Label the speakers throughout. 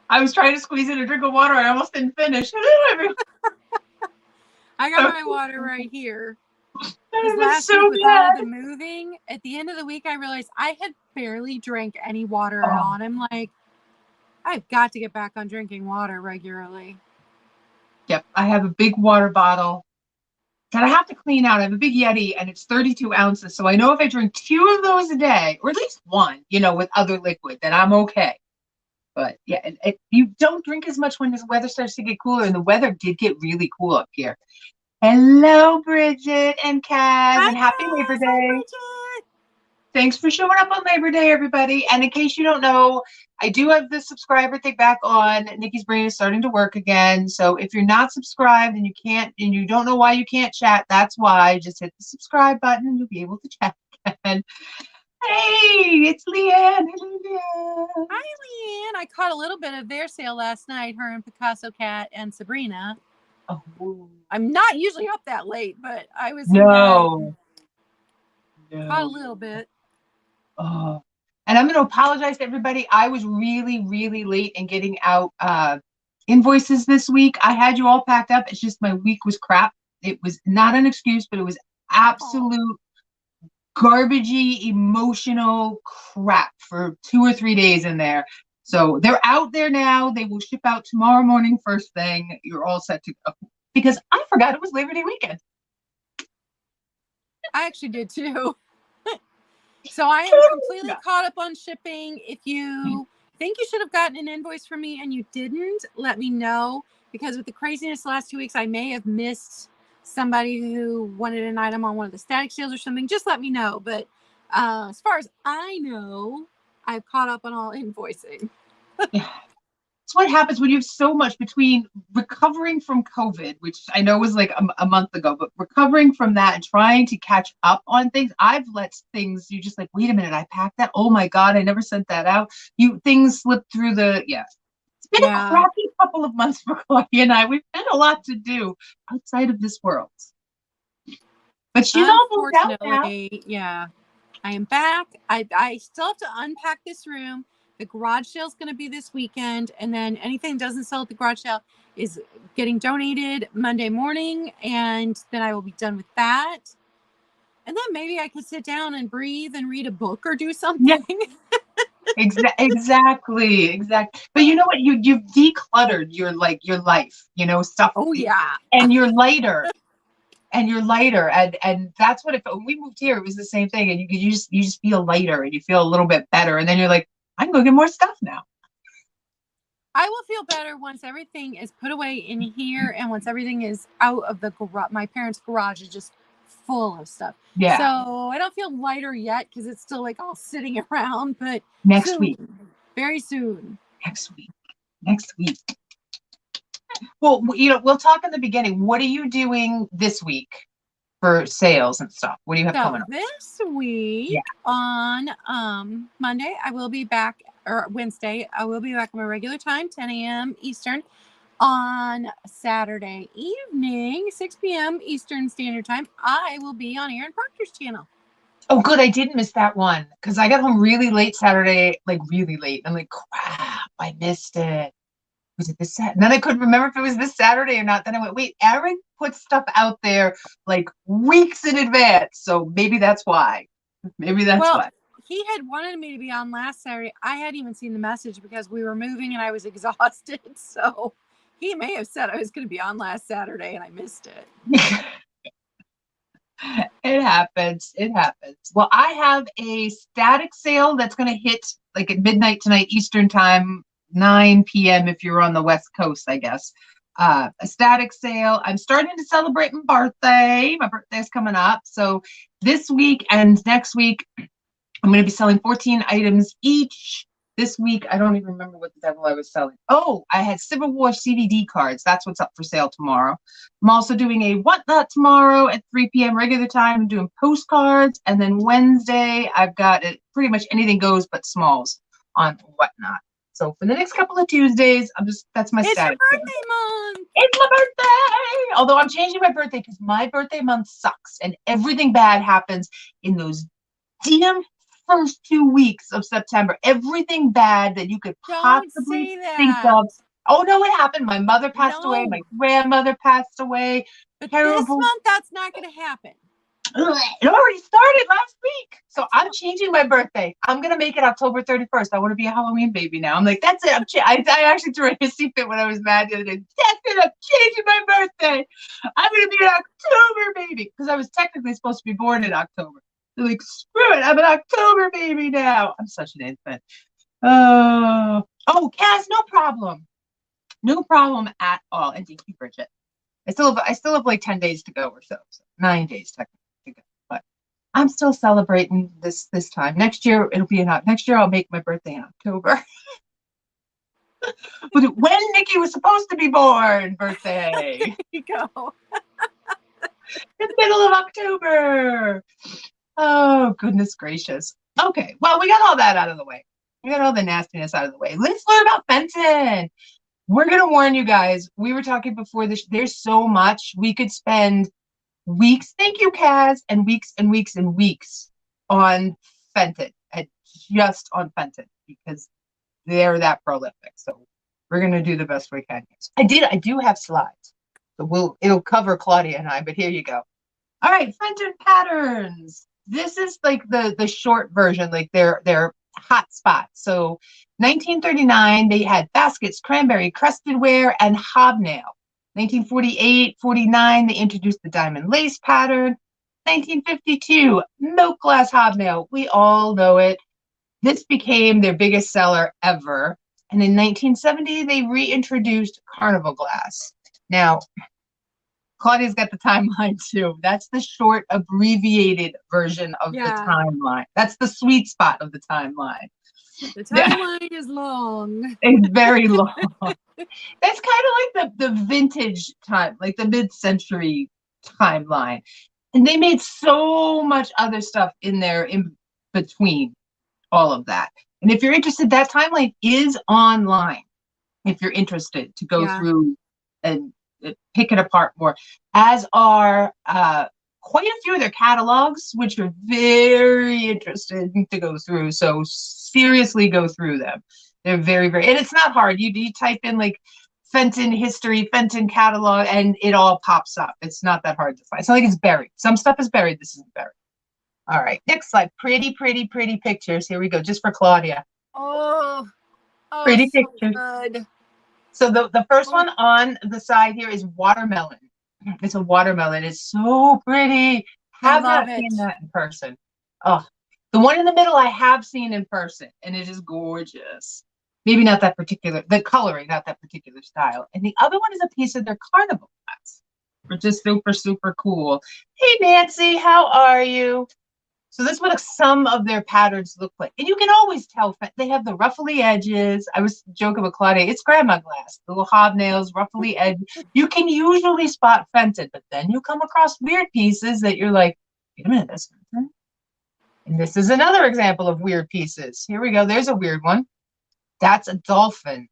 Speaker 1: I was trying to squeeze in a drink of water. I almost didn't finish. Hello, everyone.
Speaker 2: I got my water right here. Because last
Speaker 1: so
Speaker 2: week with all
Speaker 1: bad.
Speaker 2: the moving, at the end of the week, I realized I had barely drank any water at all. And I'm like, I've got to get back on drinking water regularly.
Speaker 1: Yep, I have a big water bottle that I have to clean out. I have a big Yeti, and it's 32 ounces. So I know if I drink 2 of those a day, or at least one, with other liquid, then I'm okay. But yeah, you don't drink as much when the weather starts to get cooler, and the weather did get really cool up here. Hello, Bridget and Kaz, and happy Labor Day.
Speaker 2: Hi, Bridget.
Speaker 1: Thanks for showing up on Labor Day, everybody. And in case you don't know, I do have the subscriber thing back on. Nikki's brain is starting to work again. So if you're not subscribed and you don't know why you can't chat, that's why. Just hit the subscribe button and you'll be able to chat again. Hey, it's Leanne. Hello, Leanne.
Speaker 2: Hi, Leanne. I caught a little bit of their sale last night, her and Picasso Cat and Sabrina.
Speaker 1: Oh.
Speaker 2: I'm not usually up that late, but I was
Speaker 1: No.
Speaker 2: Caught a little bit.
Speaker 1: Oh. And I'm going to apologize to everybody. I was really, really late in getting out invoices this week. I had you all packed up. It's just my week was crap. It was not an excuse, but it was absolute garbagey, emotional crap for 2 or 3 days in there. So they're out there now. They will ship out tomorrow morning, first thing. You're all set to go. Because I forgot it was Labor Day weekend.
Speaker 2: I actually did too. So I am completely caught up on shipping. If you think you should have gotten an invoice from me and you didn't, let me know. Because with the craziness the last 2 weeks, I may have missed somebody who wanted an item on one of the static sales or something. Just let me know. But as far as I know, I've caught up on all invoicing.
Speaker 1: It's what happens when you have so much between recovering from COVID, which I know was like a month ago, but recovering from that and trying to catch up on things. I've let things, you just like, wait a minute, I packed that. Oh my God, I never sent that out. Things slip through It's been a crappy couple of months for Claudia and I. We've had a lot to do outside of this world. But she's all moved out now.
Speaker 2: Yeah, I am back. I still have to unpack this room. The garage sale is going to be this weekend, and then anything that doesn't sell at the garage sale is getting donated Monday morning, and then I will be done with that. And then maybe I could sit down and breathe and read a book or do something.
Speaker 1: Yeah. Exactly. But you know what? You've decluttered your life, stuff.
Speaker 2: Oh yeah.
Speaker 1: And you're lighter. And that's what when we moved here, it was the same thing. And you just feel lighter and you feel a little bit better. And then you're like, I can go get more stuff now.
Speaker 2: I will feel better once everything is put away in here and once everything is out of the garage. My parents' garage is just full of stuff.
Speaker 1: Yeah.
Speaker 2: So I don't feel lighter yet because it's still like all sitting around, but
Speaker 1: next week.
Speaker 2: Very soon.
Speaker 1: Next week. Well, we'll talk in the beginning. What are you doing this week for sales and stuff? What do you have coming up?
Speaker 2: This week on Monday, I will be back, or Wednesday, I will be back on my regular time, 10 a.m. Eastern. On Saturday evening, 6 p.m. Eastern Standard Time, I will be on Aaron Proctor's channel.
Speaker 1: Oh, good. I didn't miss that one because I got home really late Saturday, like really late. I'm like, crap, I missed it. Was it this Saturday? And then I couldn't remember if it was this Saturday or not. Then I went, wait, Aaron puts stuff out there like weeks in advance. So maybe that's why. Why.
Speaker 2: He had wanted me to be on last Saturday. I hadn't even seen the message because we were moving and I was exhausted. So he may have said I was going to be on last Saturday and I missed it.
Speaker 1: It happens. Well, I have a static sale that's going to hit like at midnight tonight Eastern time, 9 p.m. if you're on the West Coast, I guess. A static sale. I'm starting to celebrate my birthday. My birthday's coming up. So this week and next week, I'm going to be selling 14 items each. This week, I don't even remember what the devil I was selling. Oh, I had Civil War CVD cards. That's what's up for sale tomorrow. I'm also doing a Whatnot tomorrow at 3 p.m. regular time. I'm doing postcards. And then Wednesday, I've got it, pretty much anything goes but smalls on Whatnot. So for the next couple of Tuesdays, that's my status.
Speaker 2: It's your birthday month.
Speaker 1: It's my birthday. Although I'm changing my birthday because my birthday month sucks and everything bad happens in those damn first 2 weeks of September. Everything bad that you could possibly think of. Oh no, it happened. My mother passed away. My grandmother passed away.
Speaker 2: But
Speaker 1: terrible.
Speaker 2: This month, that's not going to happen.
Speaker 1: It already started last week. So I'm changing my birthday. I'm going to make it October 31st. I want to be a Halloween baby now. I'm like, that's it. I actually threw a hissy fit when I was mad the other day. That's it. I'm changing my birthday. I'm going to be an October baby because I was technically supposed to be born in October. They're like, screw it. I'm an October baby now. I'm such an infant. Oh, Kaz, no problem. No problem at all. And thank you, Bridget. I still have like 10 days to go or so 9 days technically to go. But I'm still celebrating this time. Next year I'll make my birthday in October. When Nikki was supposed to be born, birthday.
Speaker 2: There you go.
Speaker 1: In the middle of October. Oh, goodness gracious. Okay, well, we got all that out of the way. We got all the nastiness out of the way. Let's learn about Fenton. We're going to warn you guys. We were talking before this. There's so much. We could spend weeks, thank you, Kaz, and weeks and weeks and weeks on Fenton, just on Fenton, because they're that prolific. So we're going to do the best we can. I do have slides. So it'll cover Claudia and I, but here you go. All right, Fenton patterns. This is like the short version, like their hot spot. So 1939, they had baskets, cranberry, crested ware, and hobnail. 1948, 49, they introduced the diamond lace pattern. 1952, milk glass hobnail. We all know it. This became their biggest seller ever. And in 1970, they reintroduced carnival glass. Now, Claudia's got the timeline too. That's the short, abbreviated version of the timeline. That's the sweet spot of the timeline.
Speaker 2: The timeline is long.
Speaker 1: It's very long. That's kind of like the vintage time, like the mid-century timeline. And they made so much other stuff in there in between all of that. And if you're interested, that timeline is online. If you're interested to go through and pick it apart more, as are quite a few of their catalogs, which are very interesting to go through. So seriously go through them. They're very, very, and it's not hard. You type in like Fenton history, Fenton catalog, and it all pops up. It's not that hard to find. It's not like it's buried. Some stuff is buried. This isn't buried. All right, next slide. Pretty, pretty, pretty pictures. Here we go, just for Claudia.
Speaker 2: Oh
Speaker 1: pretty
Speaker 2: so
Speaker 1: pictures.
Speaker 2: Good.
Speaker 1: So the first one on the side here is watermelon. It's a watermelon. It's so pretty. Have not seen that in person. Oh, the one in the middle I have seen in person, and it is gorgeous. Maybe not that particular, the coloring, not that particular style. And the other one is a piece of their carnival glass, which is super, super cool. Hey, Nancy, how are you? So this is what some of their patterns look like. And you can always tell they have the ruffly edges. I was joking with Claudia, it's grandma glass, the little hobnails, ruffly edge. You can usually spot Fenton, but then you come across weird pieces that you're like, wait a minute, that's Fenton? And this is another example of weird pieces. Here we go. There's a weird one. That's a dolphin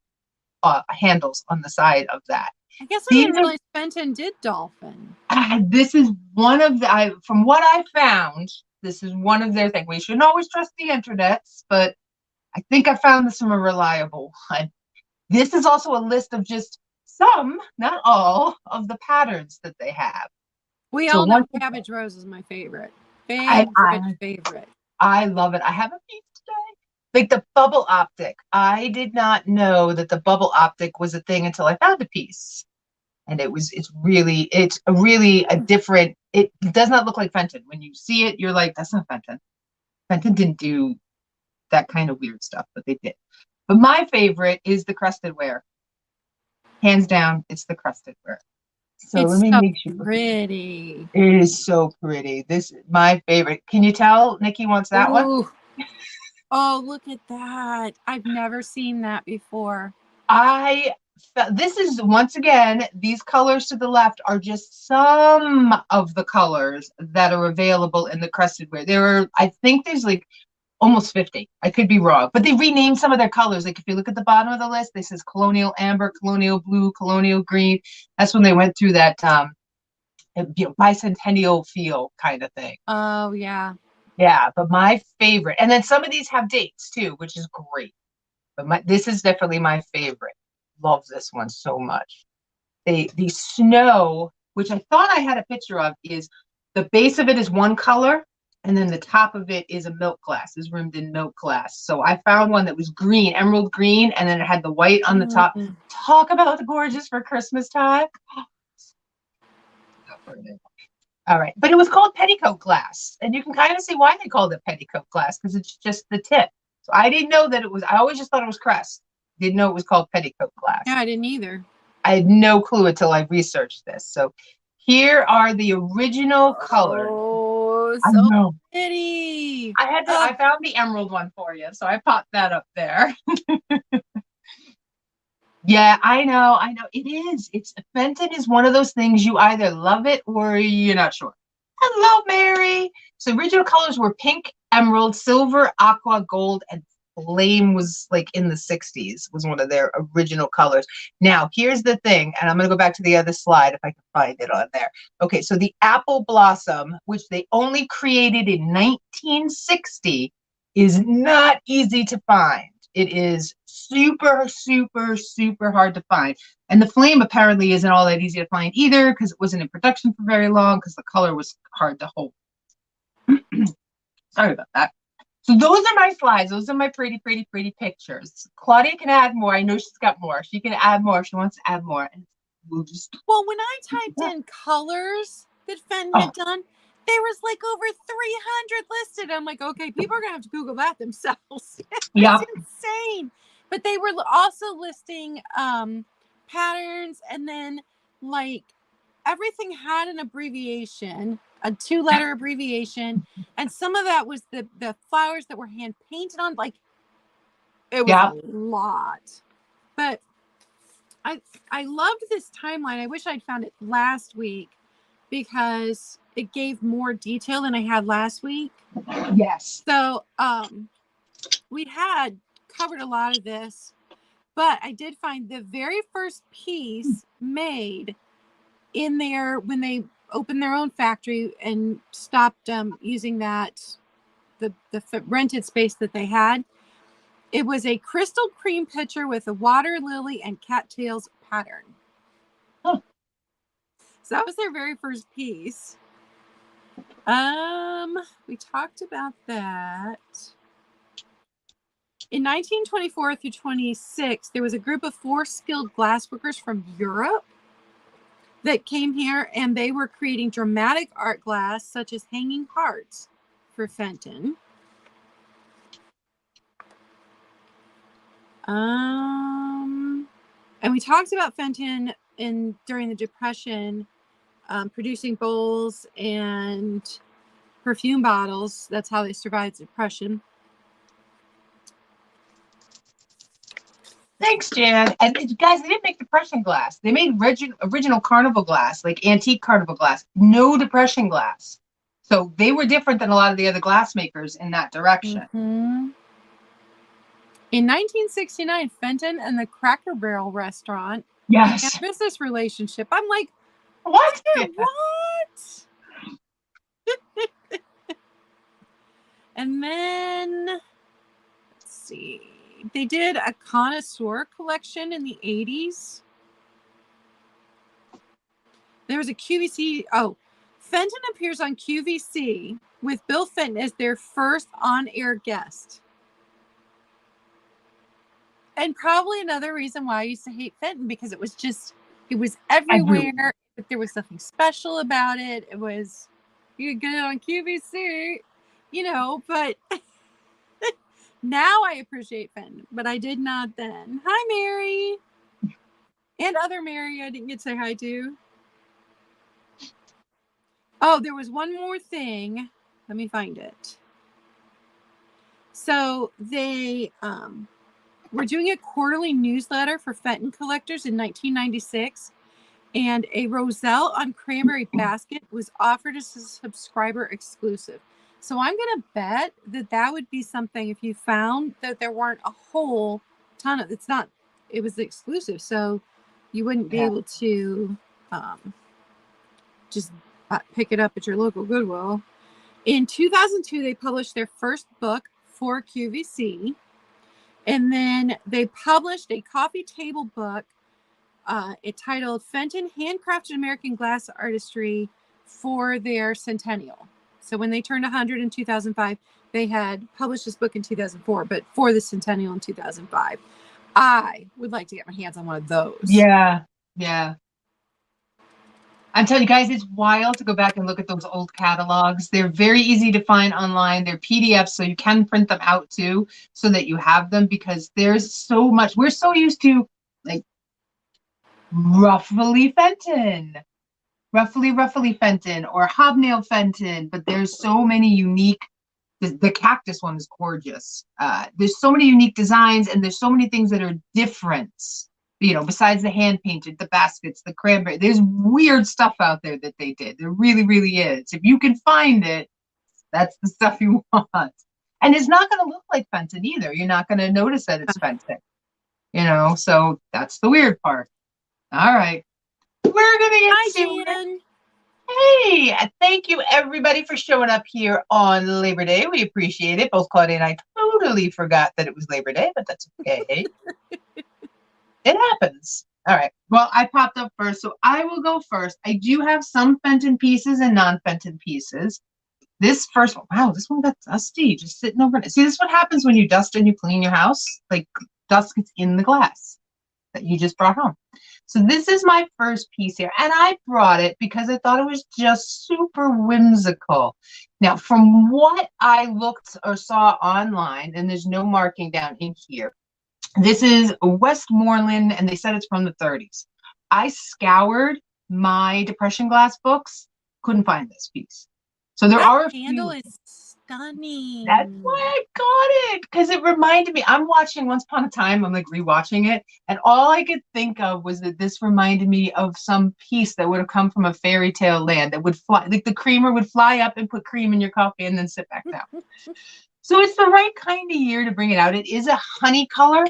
Speaker 1: handles on the side of that.
Speaker 2: I guess I didn't realize Fenton did dolphin.
Speaker 1: This is one of the, from what I found, this is one of their things. We shouldn't always trust the internets, but I think I found this from a reliable one. This is also a list of just some, not all, of the patterns that they have.
Speaker 2: We all know Cabbage Rose is my favorite. Favorite.
Speaker 1: I love it. I have a piece today. Like the bubble optic. I did not know that the bubble optic was a thing until I found a piece. And it's really a different, it does not look like Fenton. When you see it, you're like, that's not Fenton. Fenton didn't do that kind of weird stuff, but they did. But my favorite is the crested ware. Hands down, it's the crested ware. So let me make sure.
Speaker 2: Pretty.
Speaker 1: It is so pretty. This is my favorite. Can you tell Nikki wants that one?
Speaker 2: Oh, look at that. I've never seen that before.
Speaker 1: This is, once again, these colors to the left are just some of the colors that are available in the crested wear. I think there's like almost 50. I could be wrong, but they renamed some of their colors. Like if you look at the bottom of the list, they says colonial amber, colonial blue, colonial green. That's when they went through that bicentennial feel kind of thing.
Speaker 2: Oh, yeah.
Speaker 1: Yeah, but my favorite, and then some of these have dates too, which is great. But this is definitely my favorite. Love this one so much. The snow, which I thought I had a picture of, is the base of it is one color, and then the top of it is a milk glass, is rimmed in milk glass. So I found one that was green, emerald green, and then it had the white on the top. Talk about gorgeous for Christmas time. All right, but it was called petticoat glass, and you can kind of see why they called it petticoat glass, because it's just the tip. So I didn't know that it was. I always just thought it was crest. Didn't know it was called petticoat glass.
Speaker 2: Yeah, I didn't either.
Speaker 1: I had no clue until I researched this. So here are the original colors.
Speaker 2: Oh,
Speaker 1: I
Speaker 2: so
Speaker 1: know.
Speaker 2: pretty.
Speaker 1: I found the emerald one for you, so I popped that up there. Yeah, I know. It is. Fenton is one of those things you either love it or you're not sure. Hello, Mary. So original colors were pink, emerald, silver, aqua, gold, and flame was like in the 60s, was one of their original colors. Now, here's the thing, and I'm going to go back to the other slide if I can find it on there. Okay, so the apple blossom, which they only created in 1960, is not easy to find. It is super, super, super hard to find. And the flame apparently isn't all that easy to find either, because it wasn't in production for very long, because the color was hard to hold. Sorry about that. So those are my slides. Those are my pretty, pretty, pretty pictures. Claudia can add more. I know she's got more. She can add more if she wants to add more. And we'll just.
Speaker 2: Well, when I typed in colors that Fenton had done, there was like over 300 listed. I'm like, okay, people are gonna have to Google that themselves.
Speaker 1: Yeah,
Speaker 2: It's insane. But they were also listing patterns, and then like everything had an abbreviation, a 2-letter abbreviation, and some of that was the flowers that were hand painted on. Like it was a lot. But I loved this timeline. I wish I'd found it last week because it gave more detail than I had last week.
Speaker 1: Yes.
Speaker 2: So we had covered a lot of this, but I did find the very first piece made in there when they opened their own factory and stopped using that the rented space that they had. It was a crystal cream pitcher with a water lily and cattails pattern.
Speaker 1: Huh.
Speaker 2: So that was their very first piece. We talked about that. In 1924 through 26, there was a group of 4 skilled glassworkers from Europe that came here, and they were creating dramatic art glass, such as hanging hearts, for Fenton. And we talked about Fenton during the Depression, producing bowls and perfume bottles. That's how they survived the Depression.
Speaker 1: Thanks, Jan. And guys, they didn't make Depression glass. They made original carnival glass, like antique carnival glass. No Depression glass. So they were different than a lot of the other glass makers in that direction.
Speaker 2: Mm-hmm. In 1969, Fenton and the Cracker Barrel restaurant began a business relationship. I'm like,
Speaker 1: what?
Speaker 2: What? And then, let's see, they did a connoisseur collection in the 80s. There was a QVC. Oh, Fenton appears on QVC with Bill Fenton as their first on-air guest. And probably another reason why I used to hate Fenton, because it was everywhere. But there was something special about it. It was, you could get it on QVC, but now I appreciate Fenton, but I did not then. Hi, Mary. And other Mary I didn't get to say hi to. Oh, there was one more thing. Let me find it. So they were doing a quarterly newsletter for Fenton collectors in 1996, and a Roselle on cranberry basket was offered as a subscriber exclusive. So I'm going to bet that that would be something if you found that there weren't a whole ton of, it was exclusive. So you wouldn't be able to just pick it up at your local Goodwill. In 2002, they published their first book for QVC. And then they published a coffee table book titled Fenton Handcrafted American Glass Artistry for their centennial. So when they turned 100 in 2005, they had published this book in 2004, but for the centennial in 2005. I would like to get my hands on one of those.
Speaker 1: Yeah. I'm telling you guys, it's wild to go back and look at those old catalogs. They're very easy to find online. They're PDFs, so you can print them out too, so that you have them, because there's so much. We're so used to like ruffly Fenton, or hobnail Fenton, but there's so many unique. The cactus one is gorgeous. There's so many unique designs, and there's so many things that are different. Besides the hand painted, the baskets, the cranberry, there's weird stuff out there that they did. There really, really is. If you can find it, that's the stuff you want. And it's not going to look like Fenton either. You're not going to notice that it's Fenton. So that's the weird part. All right. We're going to get
Speaker 2: Jen.
Speaker 1: Hey, thank you everybody for showing up here on Labor Day. We appreciate it. Both Claudia and I totally forgot that it was Labor Day, but that's okay. It happens. All right. Well, I popped up first, so I will go first. I do have some Fenton pieces and non-Fenton pieces. This first one, wow, this one got dusty, just sitting over it. See, this is what happens when you dust and you clean your house. Like, dust gets in the glass that you just brought home. So this is my first piece here, and I brought it because I thought it was just super whimsical. Now, from what I looked or saw online, and there's no marking down in here, this is Westmoreland, and they said it's from the 30s. I scoured my Depression glass books, couldn't find this piece. So there are a few.
Speaker 2: Handle is stunning.
Speaker 1: That's why I got it, because it reminded me. I'm watching Once Upon a Time. I'm like rewatching it, and all I could think of was that this reminded me of some piece that would have come from a fairy tale land that would fly, like the creamer would fly up and put cream in your coffee and then sit back down. So it's the right kind of year to bring it out. It is a honey color.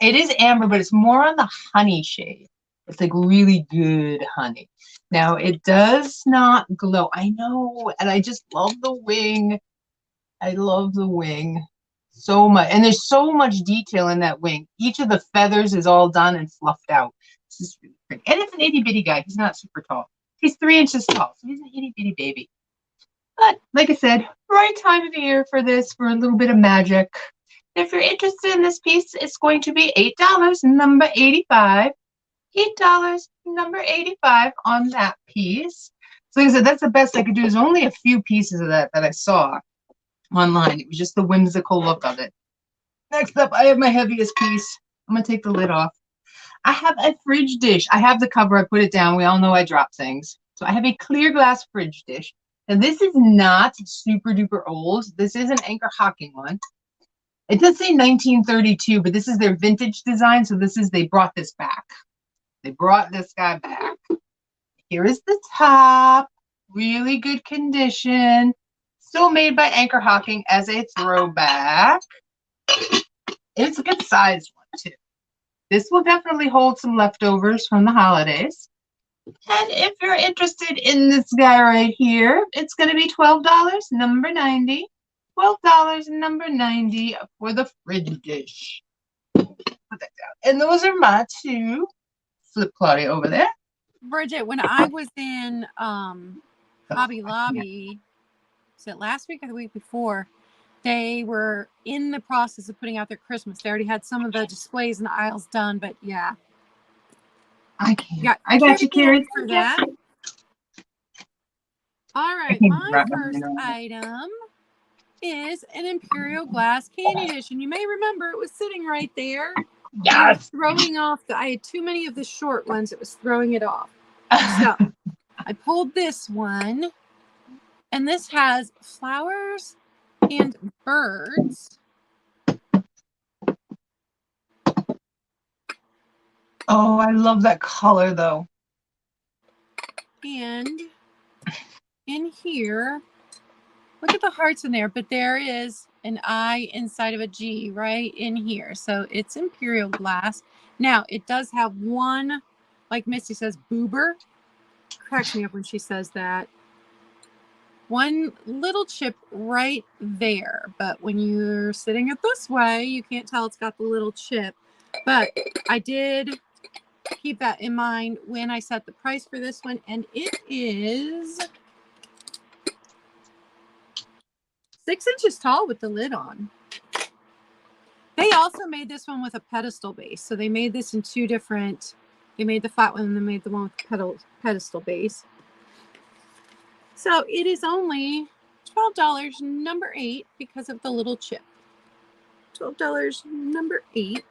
Speaker 1: It is amber, but it's more on the honey shade. It's like really good honey. Now, it does not glow. I know, and I just love the wing. I love the wing so much. And there's so much detail in that wing. Each of the feathers is all done and fluffed out. This is really pretty. And it's an itty-bitty guy. He's not super tall. He's 3 inches tall, so he's an itty-bitty baby. But, like I said, right time of the year for this, for a little bit of magic. If you're interested in this piece, it's going to be $8, number 85. $8, number 85 on that piece. So like I said, that's the best I could do. There's only a few pieces of that I saw online. It was just the whimsical look of it. Next up, I have my heaviest piece. I'm going to take the lid off. I have a fridge dish. I have the cover. I put it down. We all know I drop things. So I have a clear glass fridge dish. And this is not super duper old. This is an Anchor Hocking one. It does say 1932, but this is their vintage design. So they brought this back. They brought this guy back. Here is the top. Really good condition. Still made by Anchor Hocking as a throwback. It's a good sized one too. This will definitely hold some leftovers from the holidays. And if you're interested in this guy right here, it's going to be $12, number 90. $12, number 90 for the fridge dish. Put that down. And those are my two. Flip Claudia over there.
Speaker 2: Bridget, when I was in Hobby Lobby, was it last week or the week before? They were in the process of putting out their Christmas. They already had some of the displays and the aisles done, but yeah.
Speaker 1: I got you, Karen.
Speaker 2: For that. All right, my first item is an Imperial Glass candy dish, and you may remember it was sitting right there.
Speaker 1: Yes.
Speaker 2: Throwing off I had too many of the short ones. It was throwing it off. So I pulled this one, and this has flowers and birds
Speaker 1: Oh, I love that color though.
Speaker 2: And in here, look at the hearts in there, but there is an I inside of a G right in here. So it's imperial glass. Now, it does have one, like Misty says, boober. Cracks me up when she says that. One little chip right there. But when you're sitting it this way, you can't tell it's got the little chip. But I did keep that in mind when I set the price for this one. And it is 6 inches tall with the lid on. They also made this one with a pedestal base. So they made this in two different, they made the flat one and they made the one with the pedestal base. So it is only $12, number 8, because of the little chip. $12, number 8.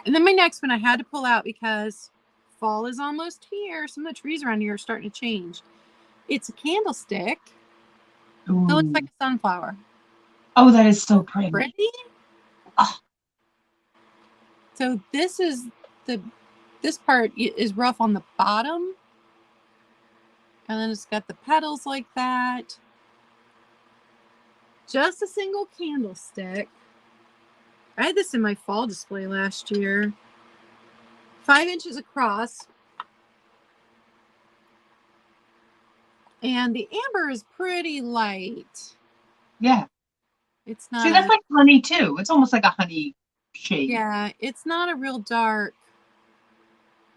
Speaker 2: And then my next one I had to pull out because fall is almost here. Some of the trees around here are starting to change. It's a candlestick.
Speaker 1: Ooh.
Speaker 2: It looks like a sunflower.
Speaker 1: Oh, that is so pretty.
Speaker 2: Pretty?
Speaker 1: Oh.
Speaker 2: So this part is rough on the bottom. And then it's got the petals like that. Just a single candlestick. I had this in my fall display last year. 5 inches across. And the amber is pretty light.
Speaker 1: Yeah.
Speaker 2: It's not.
Speaker 1: See, that's like honey too. It's almost like a honey shade.
Speaker 2: Yeah, it's not a real dark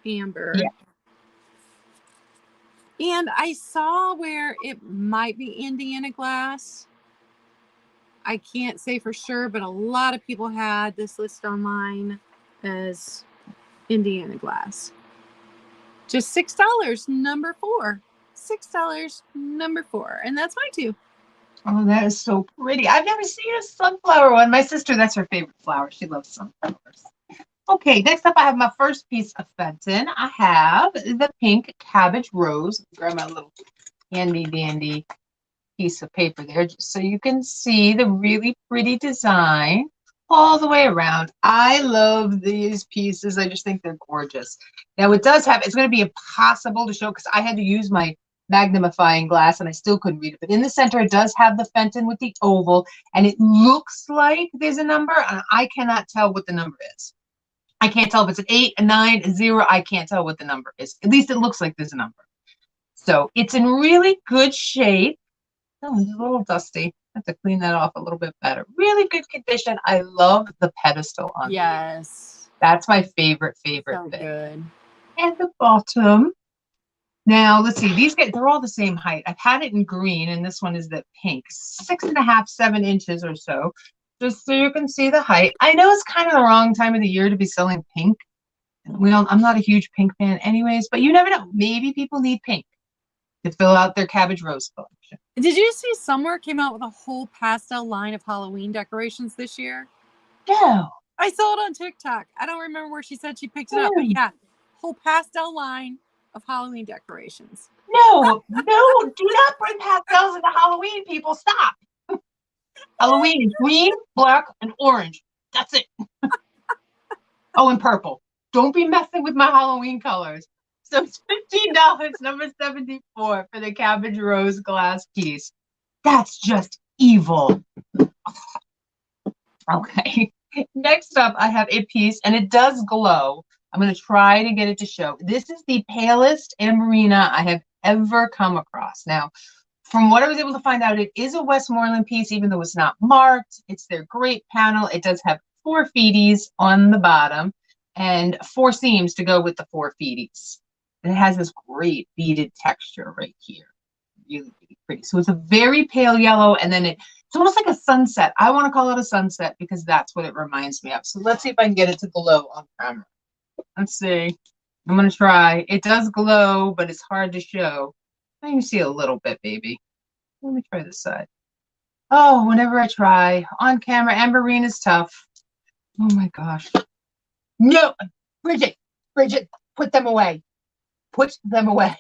Speaker 2: amber.
Speaker 1: Yeah.
Speaker 2: And I saw where it might be Indiana glass. I can't say for sure, but a lot of people had this list online as Indiana glass. Just $6, number 4. $6, number 4. And that's mine too.
Speaker 1: Oh, that is so pretty. I've never seen a sunflower one. My sister, that's her favorite flower. She loves sunflowers. Okay, next up I have my first piece of Fenton. I have the pink cabbage rose. Grab my little handy dandy piece of paper there just so you can see the really pretty design all the way around. I love these pieces. I just think they're gorgeous. Now it does have, it's going to be impossible to show because I had to use my magnifying glass and I still couldn't read it. But in the center, it does have the Fenton with the oval and it looks like there's a number and I cannot tell what the number is. I can't tell if it's an 8, a 9, a 0. I can't tell what the number is. At least it looks like there's a number. So it's in really good shape. Oh, it's a little dusty. I have to clean that off a little bit better. Really good condition. I love the pedestal on it.
Speaker 2: Yes.
Speaker 1: That's my favorite so thing.
Speaker 2: Good.
Speaker 1: And the bottom. Now, let's see. These guys, they're all the same height. I've had it in green, and this one is the pink. 6.5, 7 inches or so. Just so you can see the height. I know it's kind of the wrong time of the year to be selling pink. I'm not a huge pink fan anyways, but you never know. Maybe people need pink to fill out their cabbage rose collection.
Speaker 2: Did you see somewhere came out with a whole pastel line of Halloween decorations this year?
Speaker 1: No.
Speaker 2: I saw it on TikTok. I don't remember where she said she picked it up, but yeah, whole pastel line of Halloween decorations.
Speaker 1: No, do not bring pastels into Halloween, people. Stop. Halloween is green, black, and orange. That's it. Oh, and purple. Don't be messing with my Halloween colors. So it's $15, number 74 for the cabbage rose glass piece. That's just evil. Okay. Next up, I have a piece, and it does glow. I'm going to try to get it to show. This is the palest amberina I have ever come across. Now, from what I was able to find out, it is a Westmoreland piece, even though it's not marked. It's their great panel. It does have 4 feeties on the bottom and 4 seams to go with the 4 feeties. And it has this great beaded texture right here. Really, really pretty. So it's a very pale yellow, and then it's almost like a sunset. I want to call it a sunset because that's what it reminds me of. So let's see if I can get it to glow on camera. Let's see. I'm going to try. It does glow, but it's hard to show. I can see a little bit, baby. Let me try this side. Oh, whenever I try. On camera, amberine is tough. Oh my gosh. No! Bridget, put them away. Put them away.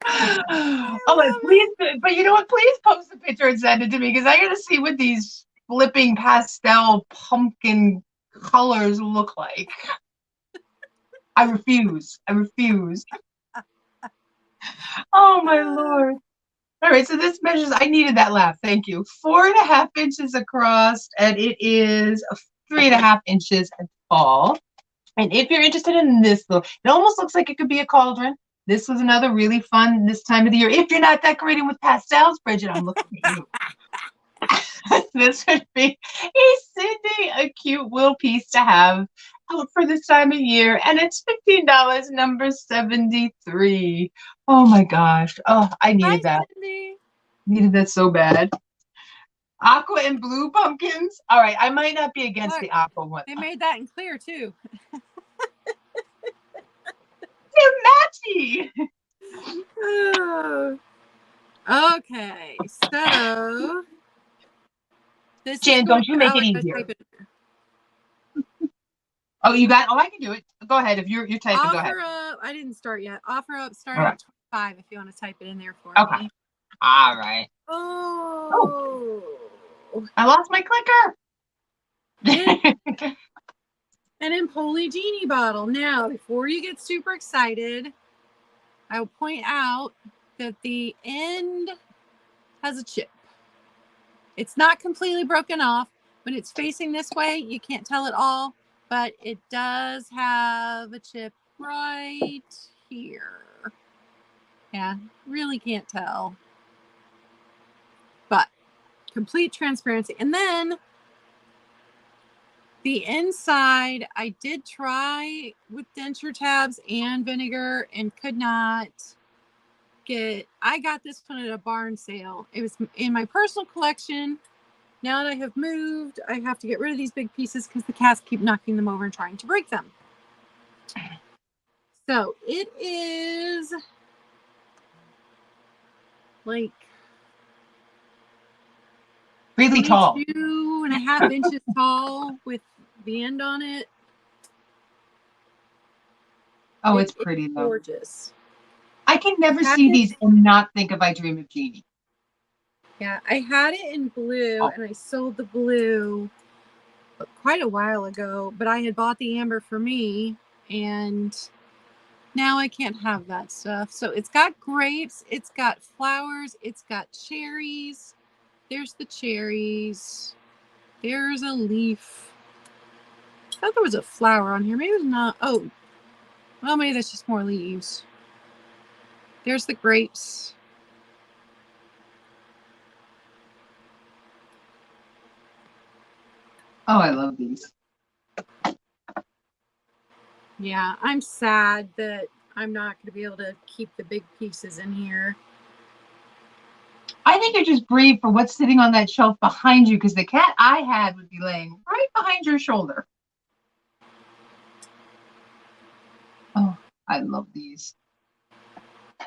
Speaker 1: Oh, please, but you know what? Please post a picture and send it to me because I got to see what these flipping pastel pumpkin colors look like. I refuse. I refuse. Oh my Lord. All right, so this measures, I needed that laugh. Thank you. 4.5 inches across, and it is 3.5 inches tall. And if you're interested in this look, it almost looks like it could be a cauldron. This was another really fun this time of the year. If you're not decorating with pastels, Bridget, I'm looking at you. This would be a Sydney a cute will piece to have out for this time of year, and it's $15, number 73. Oh my gosh. Oh, I needed
Speaker 2: Hi,
Speaker 1: that.
Speaker 2: Cindy.
Speaker 1: Needed that so bad. Aqua and blue pumpkins. All right, I might not be against
Speaker 2: Look,
Speaker 1: the aqua one.
Speaker 2: they made that in clear too.
Speaker 1: They're matchy.
Speaker 2: Oh. Okay, so this is
Speaker 1: Jan,
Speaker 2: going
Speaker 1: don't you
Speaker 2: to,
Speaker 1: make
Speaker 2: oh,
Speaker 1: it
Speaker 2: I gotta
Speaker 1: easier.
Speaker 2: type it.
Speaker 1: Oh, you got. Oh, I can do it. Go ahead. If you're typing, go ahead.
Speaker 2: Offer up, I didn't start yet. Offer up starting
Speaker 1: All
Speaker 2: at 25 if you want to type it in there for
Speaker 1: Okay.
Speaker 2: me.
Speaker 1: All right.
Speaker 2: Oh.
Speaker 1: I lost my clicker.
Speaker 2: An Empoli Genie bottle. Now, before you get super excited, I will point out that the end has a chip. It's not completely broken off. When it's facing this way, you can't tell at all, but it does have a chip right here. Yeah, really can't tell. But complete transparency. And then the inside, I did try with denture tabs and vinegar and could not get. I got this one at a barn sale. It was in my personal collection. Now that I have moved, I have to get rid of these big pieces because the cats keep knocking them over and trying to break them. So it is like
Speaker 1: Really tall.
Speaker 2: 22.5 inches tall with the end on it.
Speaker 1: Oh, it's pretty though.
Speaker 2: Gorgeous.
Speaker 1: I can never see these and not think of I Dream of Jeannie.
Speaker 2: Yeah, I had it in blue and I sold the blue quite a while ago, but I had bought the amber for me and now I can't have that stuff. So it's got grapes, it's got flowers, it's got cherries. There's the cherries. There's a leaf. I thought there was a flower on here. Maybe it's not. Oh, well, maybe that's just more leaves. There's the grapes.
Speaker 1: Oh, I love these.
Speaker 2: Yeah, I'm sad that I'm not going to be able to keep the big pieces in here.
Speaker 1: I think you're just brave for what's sitting on that shelf behind you because the cat I had would be laying right behind your shoulder. Oh, I love these.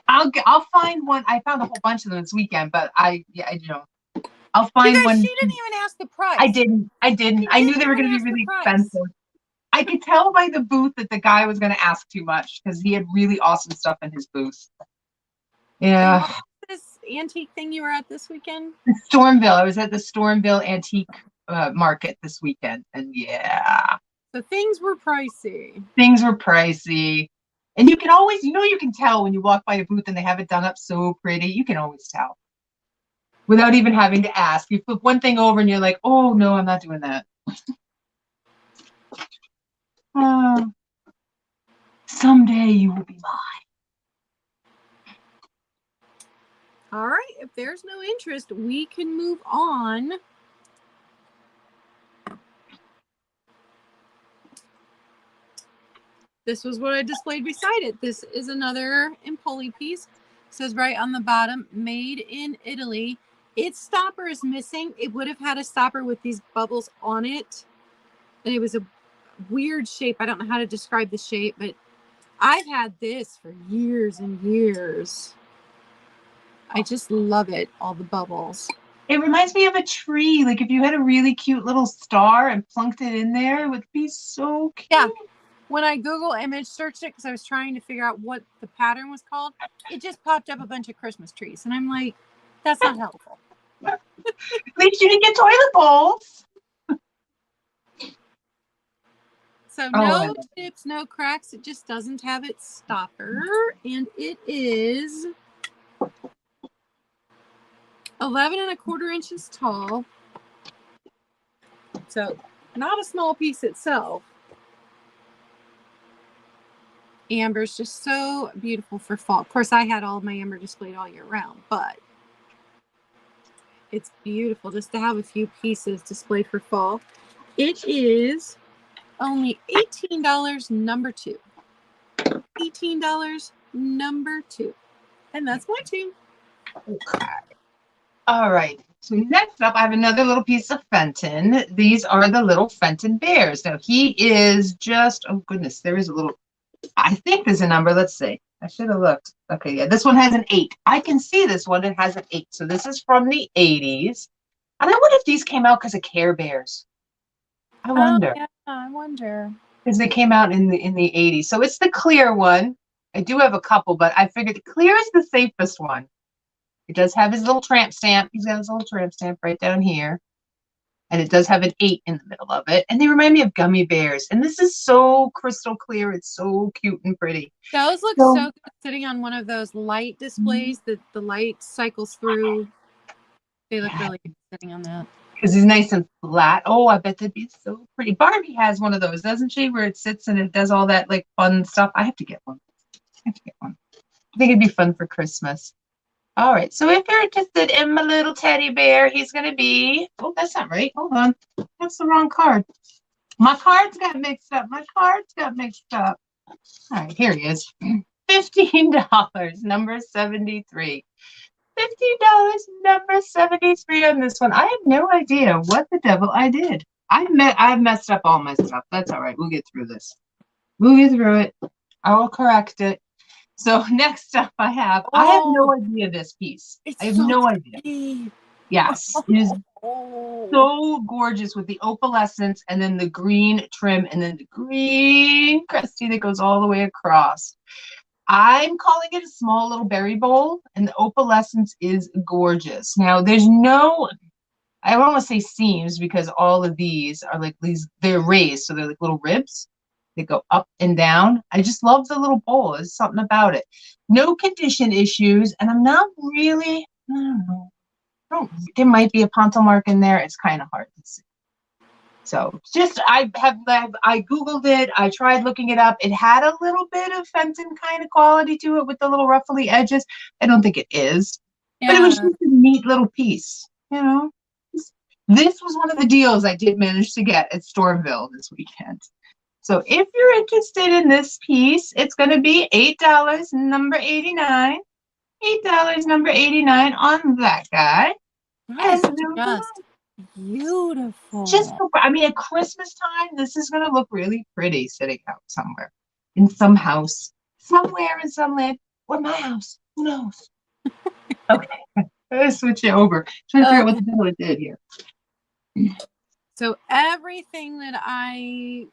Speaker 1: I'll find one. I found a whole bunch of them this weekend, but I'll find one.
Speaker 2: She didn't even ask the price.
Speaker 1: I didn't. I knew they were going to be really expensive. I could tell by the booth that the guy was going to ask too much because he had really awesome stuff in his booth. Yeah.
Speaker 2: This antique thing you were at this weekend?
Speaker 1: Stormville. I was at the Stormville Antique Market this weekend, and yeah.
Speaker 2: So things were pricey.
Speaker 1: Things were pricey. And you can always, you can tell when you walk by a booth and they have it done up so pretty. You can always tell without even having to ask. You flip one thing over and you're like, oh, no, I'm not doing that. Someday you will be mine.
Speaker 2: All right. If there's no interest, we can move on. This was what I displayed beside it. This is another Empoli piece. It says right on the bottom, made in Italy. Its stopper is missing. It would have had a stopper with these bubbles on it. And it was a weird shape. I don't know how to describe the shape, but I've had this for years and years. I just love it, all the bubbles.
Speaker 1: It reminds me of a tree. Like if you had a really cute little star and plunked it in there, it would be so cute.
Speaker 2: Yeah. When I Google image searched it, because I was trying to figure out what the pattern was called, it just popped up a bunch of Christmas trees. And I'm like, that's not helpful.
Speaker 1: At least you didn't get toilet bowls.
Speaker 2: So
Speaker 1: Oh,
Speaker 2: no chips, no cracks. It just doesn't have its stopper. And it is 11 1/4 inches tall. So not a small piece itself. Amber's just so beautiful for fall. Of course, I had all of my amber displayed all year round, but it's beautiful just to have a few pieces displayed for fall. It is only $18, number 2. $18, number 2. And that's my 2.
Speaker 1: okay. All right. So next up, I have another little piece of Fenton. These are the little Fenton bears. Now he is just, oh goodness, there is a little, I think there's a number. Let's see. I should have looked. Okay, yeah, this one has an 8. I can see this one. It has an 8. So this is from the 80s. And I wonder if these came out because of Care Bears. I wonder.
Speaker 2: Yeah, I wonder.
Speaker 1: Because they came out in the 80s. So it's the clear one. I do have a couple, but I figured clear is the safest one. It does have his little tramp stamp. He's got his little tramp stamp right down here. And it does have an 8 in the middle of it. And they remind me of gummy bears. And this is so crystal clear. It's so cute and pretty.
Speaker 2: Those look so good sitting on one of those light displays that the light cycles through. They look really good sitting on that.
Speaker 1: Because he's nice and flat. Oh, I bet they'd be so pretty. Barbie has one of those, doesn't she? Where it sits and it does all that like fun stuff. I have to get one. I think it'd be fun for Christmas. All right. So if you're interested in my little teddy bear, he's going to be, oh, that's not right. Hold on. That's the wrong card. My cards got mixed up. All right. Here he is. $15, number 73. $15, number 73 on this one. I have no idea what the devil I did. I've messed up all my stuff. That's all right. We'll get through this. We'll get through it. I will correct it. So next up I have no idea this piece. I have no idea. Yes. It is so gorgeous with the opalescence and then the green trim and then the green crusty that goes all the way across. I'm calling it a small little berry bowl, and the opalescence is gorgeous. Now, there's no, I don't want to say seams because all of these are like these, they're raised, so they're like little ribs. They go up and down. I just love the little bowl. There's something about it. No condition issues, and I'm not really, I don't know. There might be a ponto mark in there. It's kind of hard to see. So just, I Googled it. I tried looking it up. It had a little bit of Fenton kind of quality to it with the little ruffly edges. I don't think it is, but it was just a neat little piece, you know. This was one of the deals I did manage to get at Stormville this weekend. So if you're interested in this piece, it's going to be $8, number 89. $8, number 89 on that guy.
Speaker 2: Just beautiful.
Speaker 1: Just, I mean, at Christmas time, this is going to look really pretty sitting out somewhere in some house, somewhere in some land, or my house. Who knows? Okay, let's switch it over. Trying to figure out what the hell it did here.
Speaker 2: So everything that I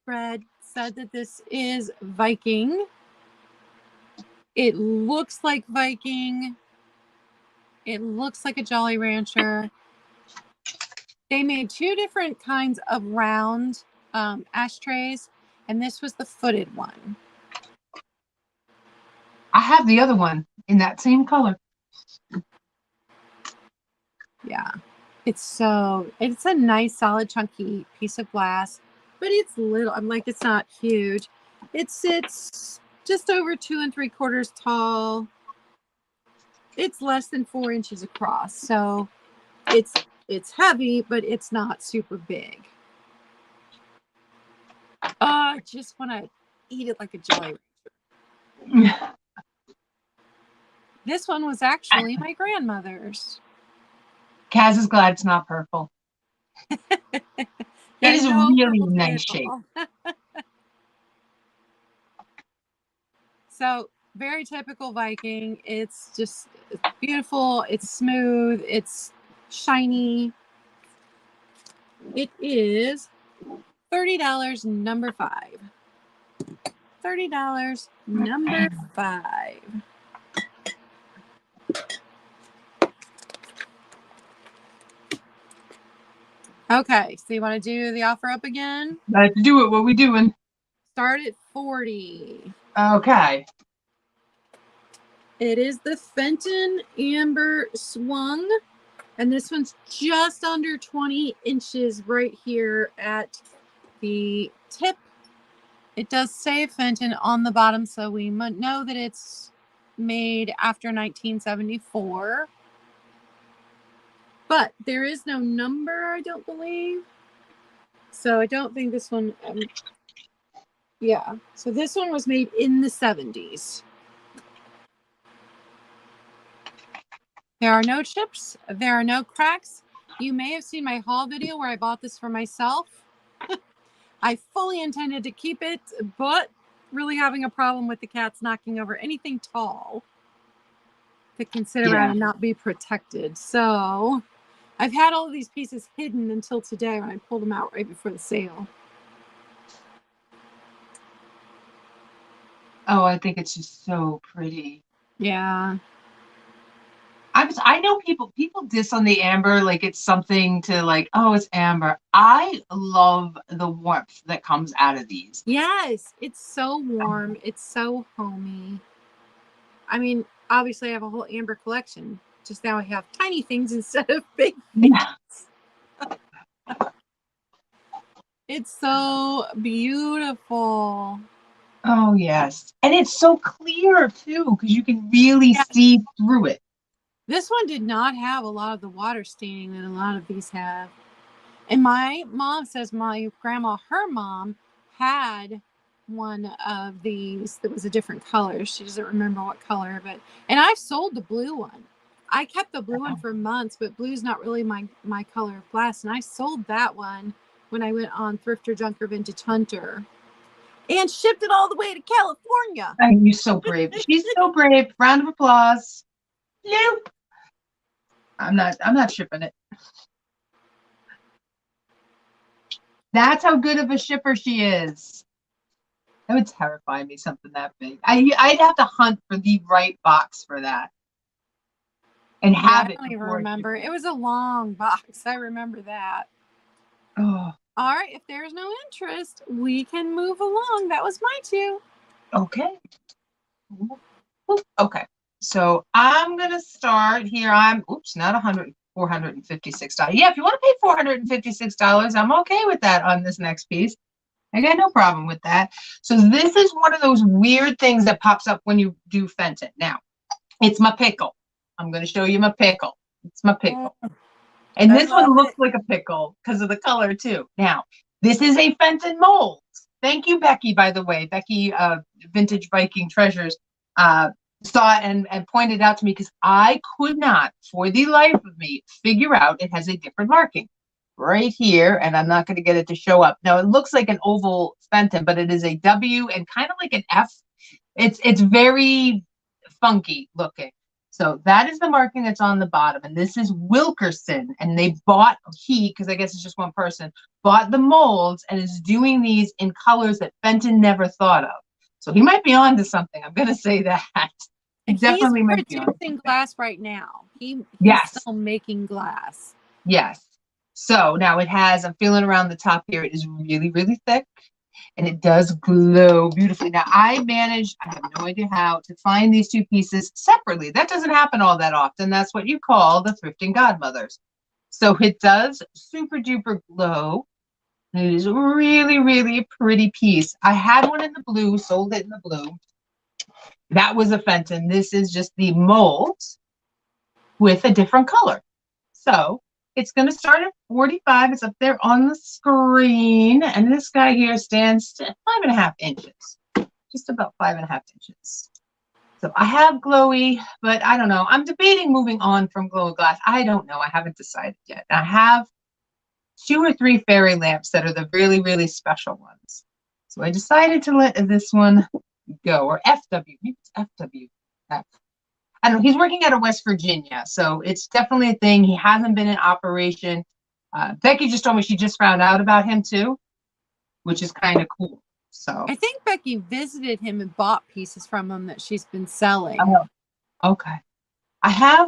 Speaker 2: read said that this is Viking. It looks like Viking. It looks like a Jolly Rancher. They made 2 different kinds of round ashtrays, and this was the footed one.
Speaker 1: I have the other one in that same color.
Speaker 2: Yeah, it's a nice, solid, chunky piece of glass, but it's little. I'm like, it's not huge. It sits just over 2 3/4 tall. It's less than 4 inches across, so it's heavy, but it's not super big. I just want to eat it like a Jolly Rancher. This one was actually my grandmother's.
Speaker 1: Kaz is glad it's not purple. It is
Speaker 2: No
Speaker 1: really nice shape.
Speaker 2: So very typical Viking. It's just beautiful. It's smooth. It's shiny. It is $30, number 5. $30, number 5. Okay, so you want to do the offer up again?
Speaker 1: Let's do it. What we doing?
Speaker 2: Start at 40.
Speaker 1: Okay.
Speaker 2: It is the Fenton Amber Swung. And this one's just under 20 inches right here at the tip. It does say Fenton on the bottom, so we know that it's made after 1974. But there is no number, I don't believe. So I don't think this one, yeah. So this one was made in the 70s. There are no chips. There are no cracks. You may have seen my haul video where I bought this for myself. I fully intended to keep it, but really having a problem with the cats knocking over anything tall that can sit around and not be protected. So I've had all of these pieces hidden until today when I pulled them out right before the sale.
Speaker 1: Oh, I think it's just so pretty.
Speaker 2: Yeah.
Speaker 1: I know people diss on the amber like it's something to like, oh, it's amber. I love the warmth that comes out of these.
Speaker 2: Yes, it's so warm. It's so homey. I mean, obviously I have a whole amber collection. Just now I have tiny things instead of big things. Yeah. It's so beautiful.
Speaker 1: Oh, yes. And it's so clear, too, because you can really see through it.
Speaker 2: This one did not have a lot of the water staining that a lot of these have. And my mom says my grandma, her mom, had one of these that was a different color. She doesn't remember what color, and I sold the blue one. I kept the blue one for months, but blue's not really my color of glass. And I sold that one when I went on Thrifter, Junker, Vintage Hunter and shipped it all the way to California.
Speaker 1: Oh, you're so brave. She's so brave. Round of applause. Nope. I'm not shipping it. That's how good of a shipper she is. That would terrify me, something that big. I'd have to hunt for the right box for that. And have it.
Speaker 2: I don't even remember. It was a long box. I remember that.
Speaker 1: Oh.
Speaker 2: All right. If there's no interest, we can move along. That was my two.
Speaker 1: Okay. Okay. So I'm going to start here. Not $456. Yeah, if you want to pay $456, I'm okay with that on this next piece. I got no problem with that. So this is one of those weird things that pops up when you do Fenton. Now, it's my pickle. I'm going to show you my pickle. It's my pickle. And this one looks like a pickle because of the color too. Now, this is a Fenton mold. Thank you, Becky, by the way. Becky, Vintage Viking Treasures, saw it and pointed out to me because I could not, for the life of me, figure out it has a different marking right here, and I'm not going to get it to show up. Now, it looks like an oval Fenton, but it is a W and kind of like an F. It's very funky looking. So that is the marking that's on the bottom, and this is Wilkerson, and because I guess it's just one person, bought the molds and is doing these in colors that Fenton never thought of. So he might be on to something. I'm going to say that.
Speaker 2: He's producing glass right now. He's still making glass.
Speaker 1: Yes. So now it has, I'm feeling around the top here, it is really, really thick. And it does glow beautifully. Now, I have no idea how to find these two pieces separately. That doesn't happen all that often. That's what you call the thrifting godmothers. So it does super duper glow. It is really, really a pretty piece. I had one in the blue, sold it in the blue. That was a Fenton. This is just the mold with a different color. So it's going to start at 45. It's up there on the screen. And this guy here stands at 5.5 inches. Just about 5.5 inches. So I have glowy, but I don't know. I'm debating moving on from glow glass. I don't know. I haven't decided yet. I have 2 or 3 fairy lamps that are the really, really special ones. So I decided to let this one go, or FW. Maybe it's FW. I don't know. He's working out of West Virginia, so it's definitely a thing. He hasn't been in operation. Becky just told me she just found out about him too, which is kind of cool. So
Speaker 2: I think Becky visited him and bought pieces from him that she's been selling.
Speaker 1: Oh, okay. I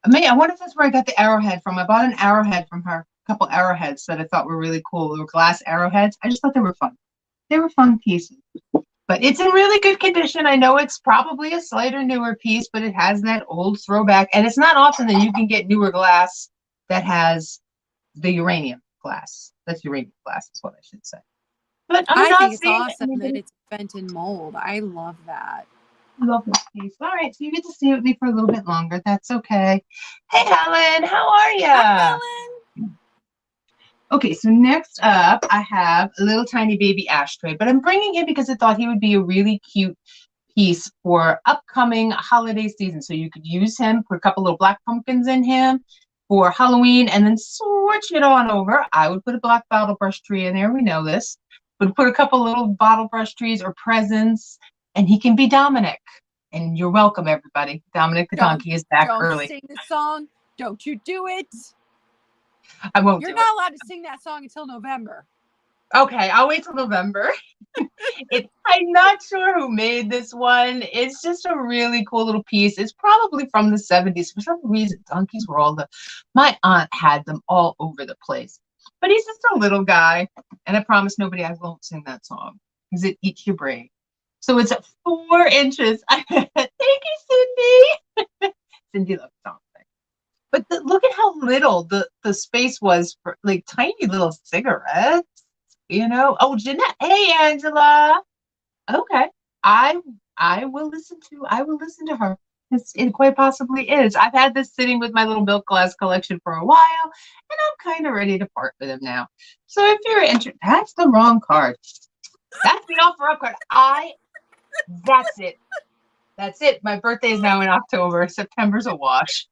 Speaker 1: wonder if that's where I got the arrowhead from. I bought an arrowhead from her couple arrowheads that I thought were really cool. They were glass arrowheads. I just thought they were fun. They were fun pieces. But it's in really good condition. I know it's probably a slighter newer piece, but it has that old throwback. And it's not often that you can get newer glass that has the uranium glass. That's uranium glass is what I should say. But I'm
Speaker 2: I
Speaker 1: not
Speaker 2: think it's
Speaker 1: seeing
Speaker 2: awesome that
Speaker 1: anybody.
Speaker 2: it's Fenton mold. I love that.
Speaker 1: I love this piece. All right, so you get to stay with me for a little bit longer. That's okay. Hey, Helen, how are
Speaker 2: Hi,
Speaker 1: ya?
Speaker 2: Helen.
Speaker 1: Okay, so next up, I have a little tiny baby ashtray, but I'm bringing him because I thought he would be a really cute piece for upcoming holiday season. So you could use him, put a couple little black pumpkins in him for Halloween, and then switch it on over. I would put a black bottle brush tree in there. We know this. But put a couple little bottle brush trees or presents, and he can be Dominic. And you're welcome, everybody. Dominic the donkey is back
Speaker 2: Don't
Speaker 1: early.
Speaker 2: sing the song. Don't you do it.
Speaker 1: I won't
Speaker 2: You're
Speaker 1: do
Speaker 2: not allowed to sing that song until November.
Speaker 1: it. Okay, I'll wait till November. I'm not sure who made this one. It's just a really cool little piece. It's probably from the 70s. For some reason, donkeys were my aunt had them all over the place. But he's just a little guy. And I promise nobody I won't sing that song because it eats your brain. So it's at 4 inches. Thank you, Cindy. Cindy loves songs. But look at how little the space was for like tiny little cigarettes. Oh, Jeanette. Hey, Angela. Okay. I will listen to her. It quite possibly is. I've had this sitting with my little milk glass collection for a while, and I'm kind of ready to part with him now. So if you're interested, that's the wrong card. That's the offer up card. That's it. That's it. My birthday is now in October. September's a wash.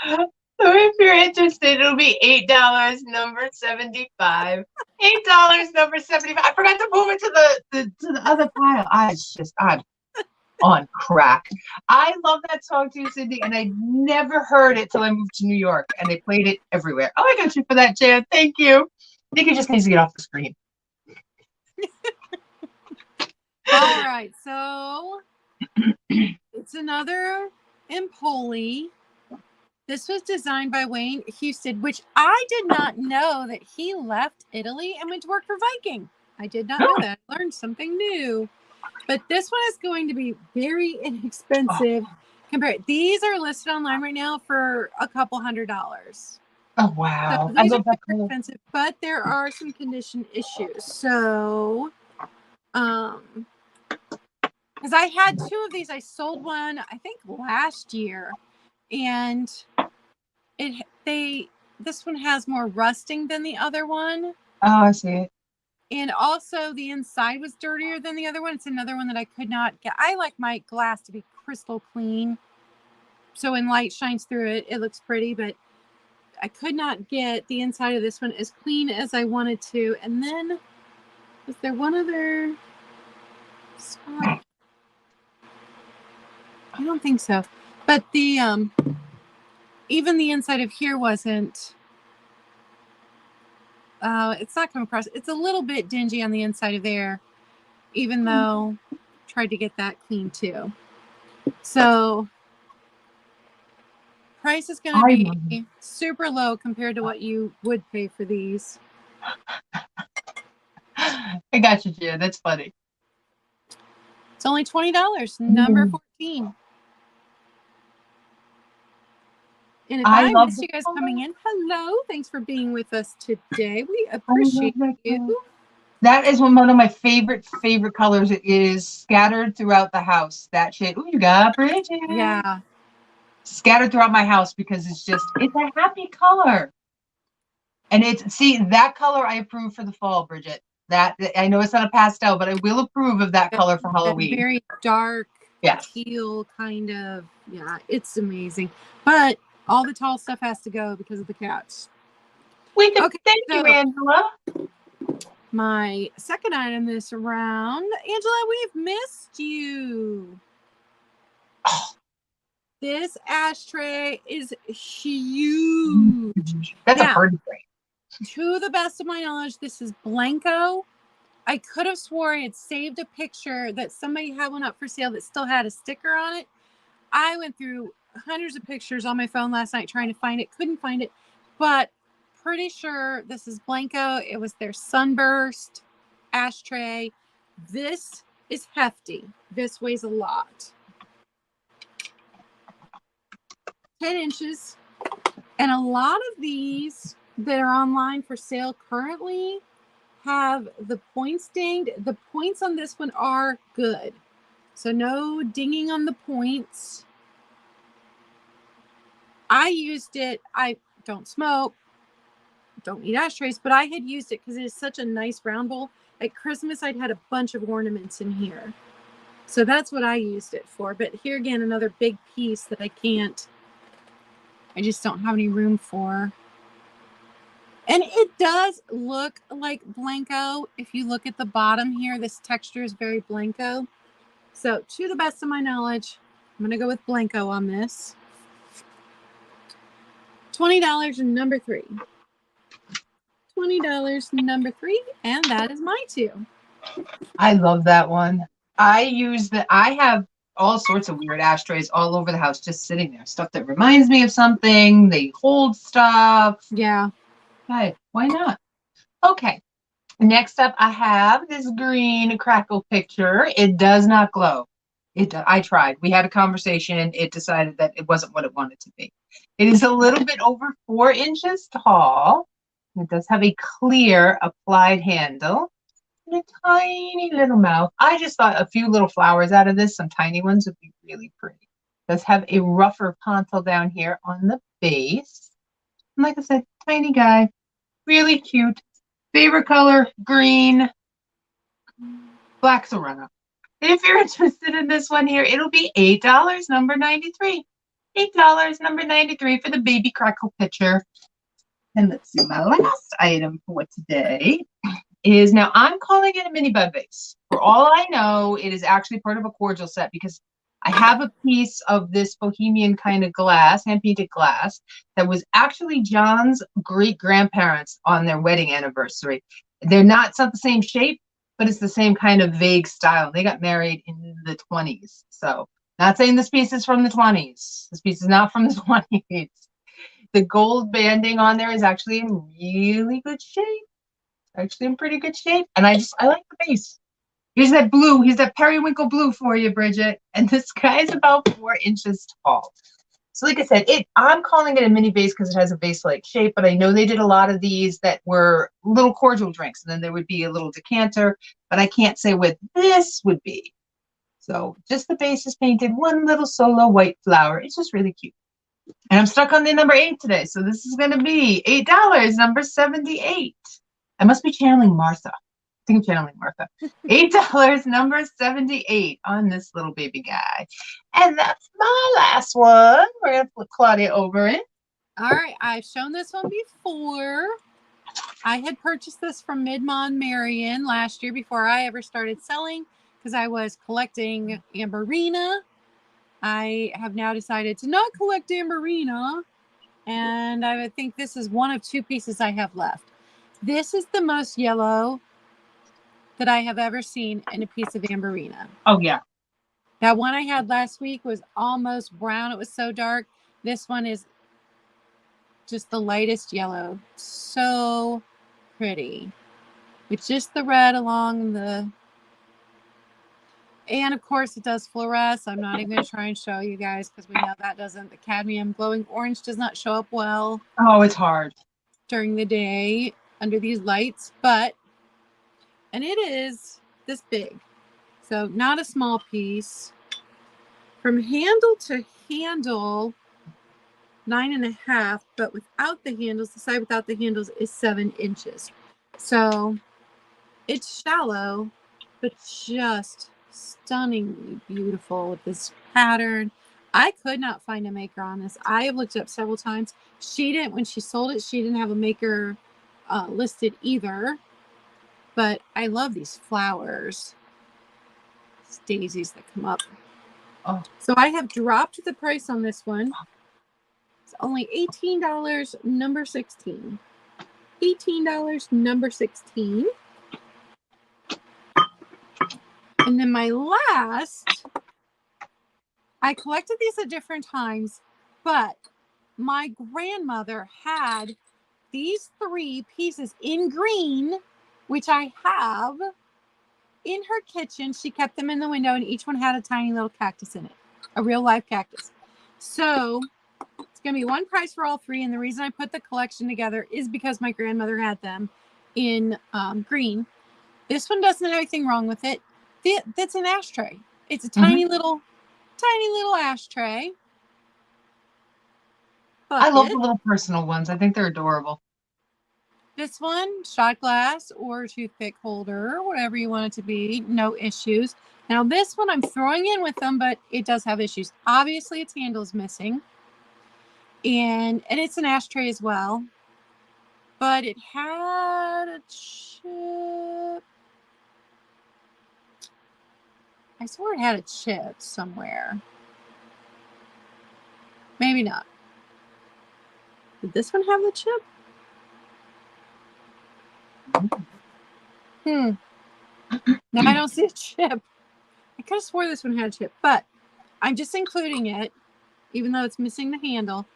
Speaker 1: So if you're interested, it'll be $8, number 75. $8, number 75. I forgot to move it to the other pile. I'm on crack. I love that song too, Cindy, and I never heard it till I moved to New York, and they played it everywhere. Oh, I got you for that, Jan. Thank you. Nikki just needs to get off the screen.
Speaker 2: All right, so it's another Empoli. This was designed by Wayne Houston, which I did not know that he left Italy and went to work for Viking. I did not know that. I learned something new. But this one is going to be very inexpensive. These are listed online right now for a couple $100.
Speaker 1: Oh, wow.
Speaker 2: So these are very expensive, but there are some condition issues. So, because I had 2 of these. I sold one, I think, last year. And this one has more rusting than the other one.
Speaker 1: Oh, I see it.
Speaker 2: And also the inside was dirtier than the other one. It's another one that I could not get. I like my glass to be crystal clean. So when light shines through it, it looks pretty, but I could not get the inside of this one as clean as I wanted to. And then was there one other spot? I don't think so. But the even the inside of here wasn't, it's not coming across. It's a little bit dingy on the inside of there, even though I tried to get that clean too. So price is going to be super low compared to what you would pay for these.
Speaker 1: I got you, Jan. That's funny.
Speaker 2: It's only $20, number 14. And if I missed you guys coming in, hello. Thanks for being with us today. We appreciate you.
Speaker 1: That is one of my favorite colors. It is scattered throughout the house. That shit. Oh, you got Bridget.
Speaker 2: Yeah.
Speaker 1: Scattered throughout my house because it's a happy color. And that color I approve for the fall, Bridget. That I know it's not a pastel, but I will approve of that color for Halloween.
Speaker 2: Very dark, teal kind of. Yeah, it's amazing. But all the tall stuff has to go because of the cats.
Speaker 1: Thank you, Angela.
Speaker 2: My second item this round, Angela, we've missed you.
Speaker 1: Oh.
Speaker 2: This ashtray is huge.
Speaker 1: That's a hard tray.
Speaker 2: To the best of my knowledge, this is Blanco. I could have swore I had saved a picture that somebody had one up for sale that still had a sticker on it. I went through hundreds of pictures on my phone last night trying to find it. Couldn't find it. But pretty sure this is Blanco. It was their Sunburst ashtray. This is hefty. This weighs a lot. 10 inches. And a lot of these that are online for sale currently have the points dinged. The points on this one are good. So no dinging on the points. I used it. I don't smoke, don't eat ashtrays, but I had used it because it is such a nice round bowl. At Christmas, I'd had a bunch of ornaments in here. So that's what I used it for. But here again, another big piece that I just don't have any room for. And it does look like Blanco. If you look at the bottom here, this texture is very Blanco. So to the best of my knowledge, I'm going to go with Blanco on this. $20 and number 3. $20, number 3, and that is my 2.
Speaker 1: I love that one. I have all sorts of weird ashtrays all over the house just sitting there. Stuff that reminds me of something. They hold stuff.
Speaker 2: Yeah.
Speaker 1: Hey, why not? Okay. Next up, I have this green crackle picture. It does not glow. I tried. We had a conversation. It decided that it wasn't what it wanted to be. It is a little bit over 4 inches tall. It does have a clear applied handle and a tiny little mouth. I just thought a few little flowers out of this, some tiny ones, would be really pretty. It does have a rougher pontil down here on the base. And like I said, tiny guy. Really cute. Favorite color, green. Black's a runner. If you're interested in this one here, it'll be $8, number 93. $8, number 93 for the baby crackle pitcher. And let's see, my last item for today is, now I'm calling it a mini bud vase. For all I know, it is actually part of a cordial set because I have a piece of this bohemian kind of glass, hand-painted glass, that was actually John's great-grandparents on their wedding anniversary. It's not the same shape, but it's the same kind of vague style. They got married in the 20s. So not saying this piece is from the 20s. This piece is not from the 20s. The gold banding on there is actually in really good shape. Actually in pretty good shape. And I like the base. Here's that blue. Here's that periwinkle blue for you, Bridget. And this guy is about 4 inches tall. So like I said, I'm calling it a mini vase because it has a vase-like shape, but I know they did a lot of these that were little cordial drinks, and then there would be a little decanter, but I can't say what this would be. So just the base is painted one little solo white flower. It's just really cute. And I'm stuck on the number 8 today, so this is going to be $8, number 78. I must be channeling Martha. I think I'm channeling Martha. $8, number 78 on this little baby guy. And that's my last one. We're going to flip Claudia over it.
Speaker 2: All right. I've shown this one before. I had purchased this from Midmont Marion last year before I ever started selling because I was collecting Amberina. I have now decided to not collect Amberina, and I would think this is one of 2 pieces I have left. This is the most yellow that I have ever seen in a piece of Amberina.
Speaker 1: Oh, yeah.
Speaker 2: That one I had last week was almost brown. It was so dark. This one is just the lightest yellow. So pretty. With just the red along the... And, of course, it does fluoresce. I'm not even going to try and show you guys because we know that doesn't... The cadmium glowing orange does not show up well.
Speaker 1: Oh, it's hard.
Speaker 2: During the day under these lights. But... And it is this big. So not a small piece. From handle to handle, 9.5, but without the handles, the side without the handles is 7 inches. So it's shallow, but just stunningly beautiful with this pattern. I could not find a maker on this. I have looked it up several times. She didn't, when she sold it, she didn't have a maker listed either. But I love these flowers. These daisies that come up. Oh. So I have dropped the price on this one. It's only $18, number 16. $18, number 16. And then my last, I collected these at different times, but my grandmother had these 3 pieces in green, which I have in her kitchen. She kept them in the window, and each one had a tiny little cactus in it, a real live cactus. So it's going to be one price for all 3. And the reason I put the collection together is because my grandmother had them in green. This one doesn't have anything wrong with it. That's an ashtray. It's a tiny little ashtray. Bucket.
Speaker 1: I love the little personal ones. I think they're adorable.
Speaker 2: This one, shot glass or toothpick holder, whatever you want it to be, no issues. Now this one I'm throwing in with them, but it does have issues. Obviously its handle is missing. And it's an ashtray as well. But it had a chip. I swore it had a chip somewhere. Maybe not. Did this one have the chip? No, I don't see a chip. I could have swore this one had a chip, but I'm just including it, even though it's missing the handle,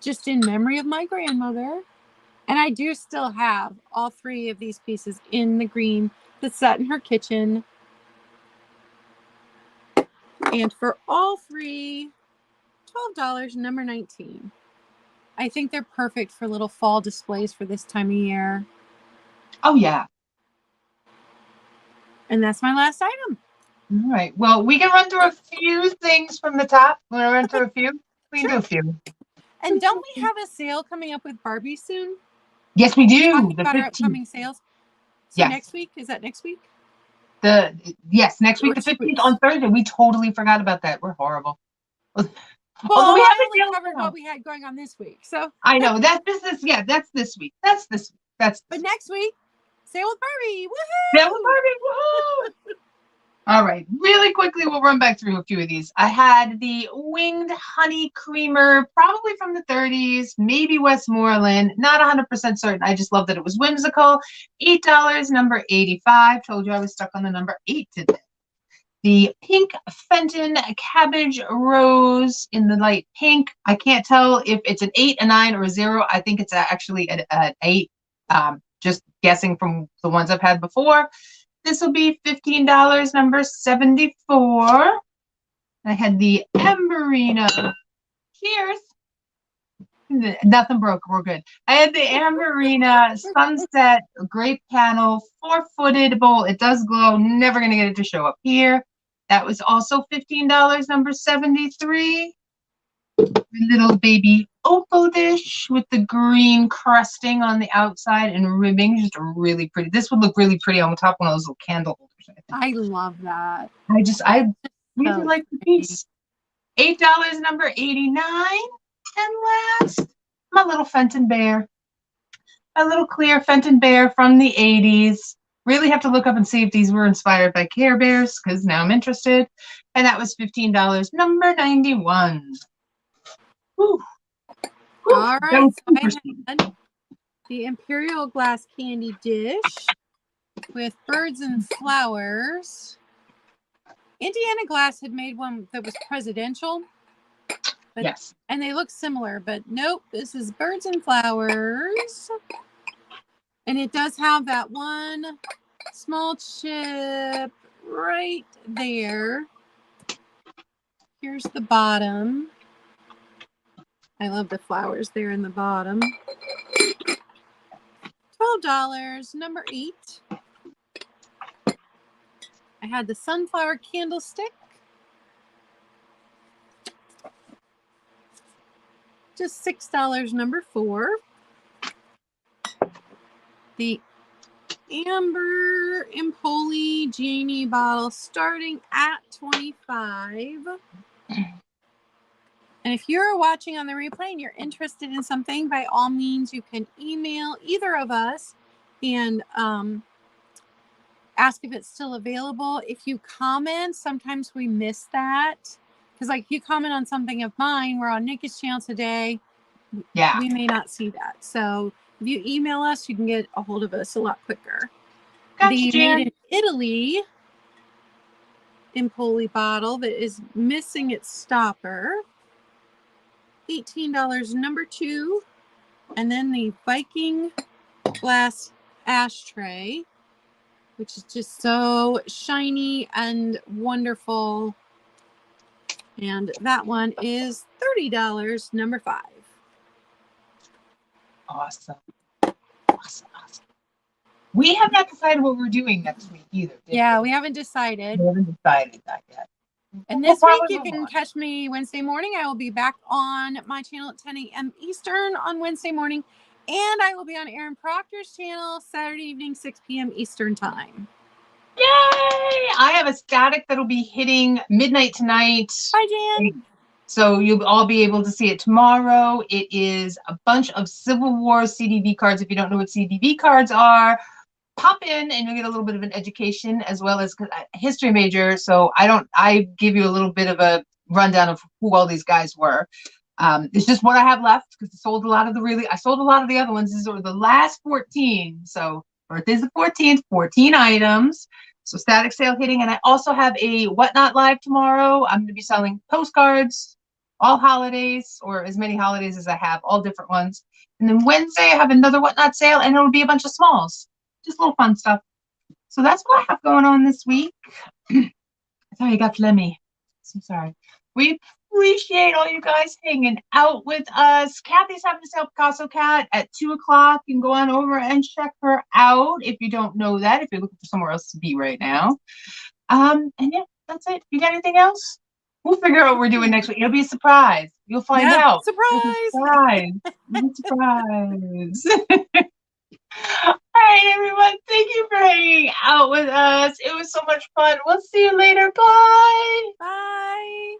Speaker 2: just in memory of my grandmother. And I do still have all 3 of these pieces in the green that sat in her kitchen. And for all 3, $12, number 19. I think they're perfect for little fall displays for this time of year.
Speaker 1: Oh, yeah.
Speaker 2: And that's my last item.
Speaker 1: All right. Well, we can run through a few things from the top. Want to run through a few? We can do a few.
Speaker 2: And don't we have a sale coming up with Barbie soon?
Speaker 1: Yes, we do.
Speaker 2: Talking
Speaker 1: The
Speaker 2: about our
Speaker 1: 15th.
Speaker 2: upcoming sales. So
Speaker 1: Yes.
Speaker 2: next week? Is that next week?
Speaker 1: Yes, next week,
Speaker 2: Or
Speaker 1: the 15th
Speaker 2: 2 weeks.
Speaker 1: on Thursday. We totally forgot about that. We're horrible.
Speaker 2: Well,
Speaker 1: Although
Speaker 2: I only covered
Speaker 1: now.
Speaker 2: what we had going on this week. So
Speaker 1: I know that's this. Yeah, that's this week. That's this week. That's.
Speaker 2: But next week, sale with Barbie.
Speaker 1: That
Speaker 2: Woohoo!
Speaker 1: was Barbie. Woohoo! All right, really quickly, we'll run back through a few of these. I had the winged honey creamer, probably from the 30s, maybe Westmoreland. Not 100% certain. I just love that it was whimsical. $8, number 85. Told you I was stuck on the number 8 today. The pink Fenton cabbage rose in the light pink. I can't tell if it's an 8, a 9, or a 0. I think it's actually an 8. Just guessing from the ones I've had before. This will be $15, number 74. I had the Amberina. Cheers. Nothing broke. We're good. I had the Amberina Sunset Grape Panel 4-footed bowl. It does glow. Never going to get it to show up here. That was also $15, number 73. Little baby opal dish with the green crusting on the outside and ribbing. Just really pretty. This would look really pretty on top of one of those little candle holders, I think.
Speaker 2: I love that.
Speaker 1: I really like the piece. $8, number 89. And last, my little Fenton bear. My little clear Fenton bear from the 80s. Really have to look up and see if these were inspired by Care Bears, because now I'm interested. And that was $15, number 91. Whew.
Speaker 2: All right, so I had the Imperial glass candy dish with birds and flowers. Indiana Glass had made one that was presidential. But,
Speaker 1: yes.
Speaker 2: And they look similar, but nope, this is birds and flowers. And it does have that one small chip right there. Here's the bottom. I love the flowers there in the bottom. $12, number 8. I had the sunflower candlestick. Just $6, number 4. The Amber Empoli Genie bottle starting at $25. And if you're watching on the replay and you're interested in something, by all means, you can email either of us and ask if it's still available. If you comment, sometimes we miss that. Because like you comment on something of mine, we're on Nikki's channel today.
Speaker 1: Yeah.
Speaker 2: We may not see that. So if you email us, you can get a hold of us a lot quicker.
Speaker 1: Gotcha,
Speaker 2: the
Speaker 1: Jan.
Speaker 2: Made in Italy Empoli bottle that is missing its stopper. $18, number 2. And then the Viking glass ashtray, which is just so shiny and wonderful. And that one is $30, number 5.
Speaker 1: Awesome. Awesome. Awesome. We have not decided what we're doing next week either.
Speaker 2: Yeah, we haven't decided.
Speaker 1: We haven't decided that yet.
Speaker 2: And this week you can catch me Wednesday morning. I will be back on my channel at 10 a.m. Eastern on Wednesday morning. And I will be on Aaron Proctor's channel Saturday evening, 6 p.m. Eastern time.
Speaker 1: Yay! I have a static that'll be hitting midnight tonight.
Speaker 2: Hi, Jan.
Speaker 1: So you'll all be able to see it tomorrow. It is a bunch of Civil War CDV cards. If you don't know what CDV cards are, pop in and you'll get a little bit of an education, as well as a history major. So I give you a little bit of a rundown of who all these guys were. It's just what I have left because I sold a lot of the other ones. These are the last 14. So birthday's the 14th, 14 items. So static sale hitting. And I also have a Whatnot live tomorrow. I'm going to be selling postcards, all holidays, or as many holidays as I have, all different ones. And then Wednesday I have another Whatnot sale, and it'll be a bunch of smalls. Just little fun stuff. So that's what I have going on this week. Sorry, I got phlegmy. So sorry. We appreciate all you guys hanging out with us. Kathy's having a sale Picasso Cat at 2 o'clock. You can go on over and check her out if you don't know that, if you're looking for somewhere else to be right now. And yeah, that's it. You got anything else? We'll figure out what we're doing next week. It'll be a surprise. You'll find out.
Speaker 2: Surprise!
Speaker 1: Surprise. All right, everyone. Thank you for hanging out with us. It was so much fun. We'll see you later. Bye.
Speaker 2: Bye.